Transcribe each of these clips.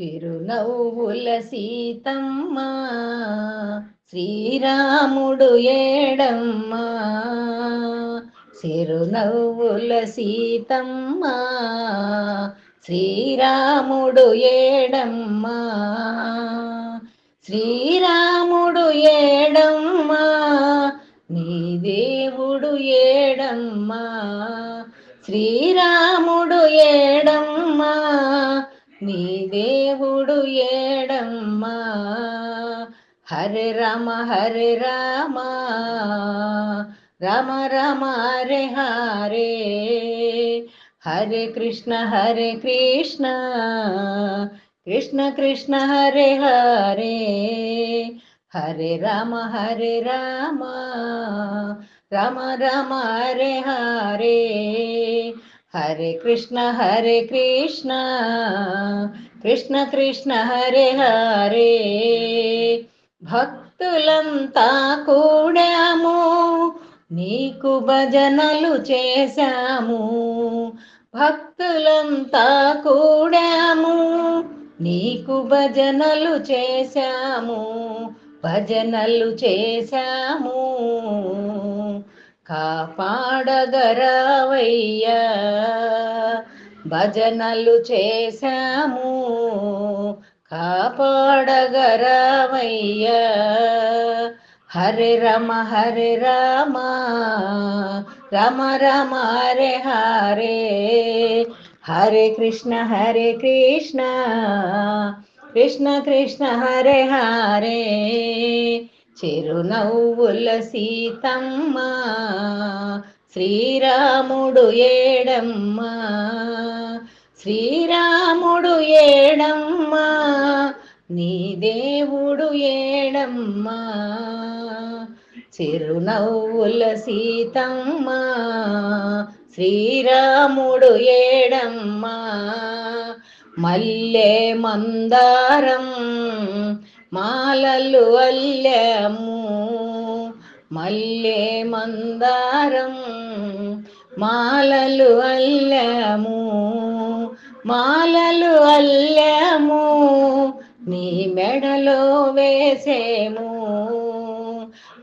చిరునవ్వుల సీతమ్మ శ్రీరాముడు ఏడమ్మ. చిరునవ్వుల సీతమ్మ శ్రీరాముడు ఏడమ్మ. శ్రీరాముడు ఏడమ్మ నీ దేవుడు ఏడమ్మ. శ్రీరాముడు ఏడమ్మ నీ దేవుడు ఏడమ్మా. హరే రామ హరే రామ రామ రామ హరే హరే. హరే కృష్ణ కృష్ణ కృష్ణ హరే హరే. హరే రామ రామ రామ హరే హరే. హరే కృష్ణ కృష్ణ కృష్ణ హరే హరే. భక్తులంతా కూడాము నీకు భజనలు చేశాము. భక్తులంతా కూడాము నీకు భజనలు చేశాము. భజనలు చేశాము కాపాడగరావయ్యా. భజనలు చేశాము కాపాడగరావయ్యా. హరే రామ రామ రామ హరే హరే. హరే కృష్ణ కృష్ణ కృష్ణ హరే హరే. చిరునవ్వుల సీతమ్మ శ్రీరాముడు ఏడమ్మ. శ్రీరాముడు ఏడమ్మ నీ దేవుడు ఏడమ్మ. చిరునవ్వుల సీతమ్మ శ్రీరాముడు ఏడమ్మ. మల్లె మందారం మాలలు అల్లాము. మల్లె మందారం మాలలు అల్లాము. మాలలు అల్లాము నీ మెడలో వేసేము.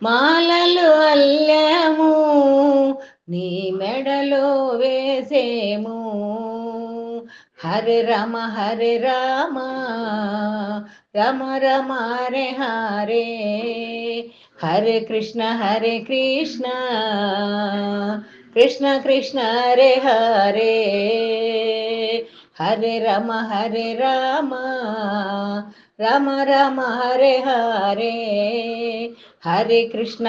మాలలు అల్లాము నీ మెడలో వేసేము. హరే రామ రామ రామ హరే హరే. హరే కృష్ణ కృష్ణ కృష్ణ హరే హరే. హరే రామ రామ రామ హరే హరే. హరే కృష్ణ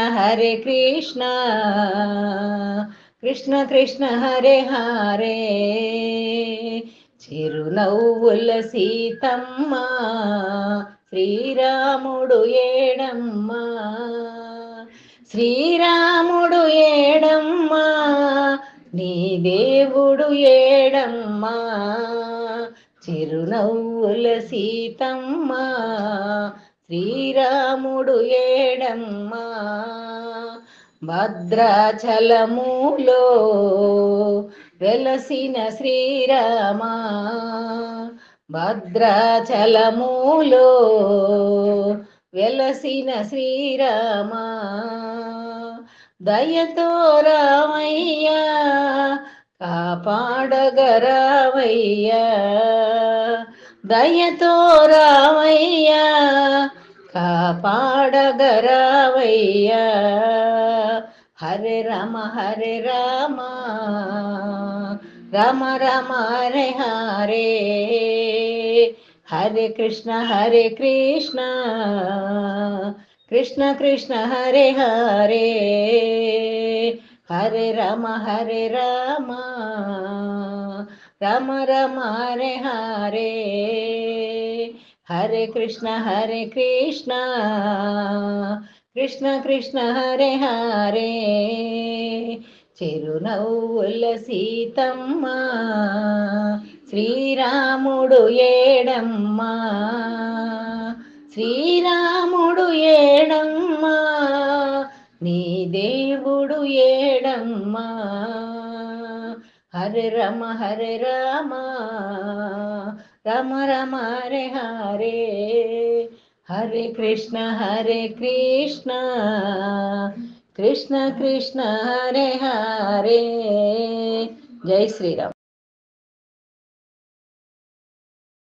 కృష్ణ కృష్ణ హరే హరే. చిరునవ్వుల సీతమ్మ శ్రీరాముడు ఏడమ్మ. శ్రీరాముడు ఏడమ్మ నీ దేవుడు ఏడమ్మ. చిరునవ్వుల సీతమ్మ శ్రీరాముడు ఏడమ్మ. భద్రాచలములో వెలసిన శ్రీరామ. భద్రాచలములో వెలసిన శ్రీరామ. దయతో రామయ్యా కాపాడగరావయ్యా. దయతో రామయ్యా కాపాడగరావయ్యా. హరే రామ రామ రామ హరే హరే. హరే కృష్ణ కృష్ణ కృష్ణ హరే హరే. హరే రామ రామ రామ హరే హరే. హరే కృష్ణ కృష్ణ కృష్ణ హరే హరే. చిరునవ్వుల సీతమ్మ శ్రీరాముడు ఏడమ్మ. శ్రీరాముడు ఏడమ్మ నీ దేవుడు ఏడమ్మ. హరే రామ రమ రమ హరే హరే, హరే కృష్ణ కృష్ణ కృష్ణ హరే హరే. జై శ్రీరామ్.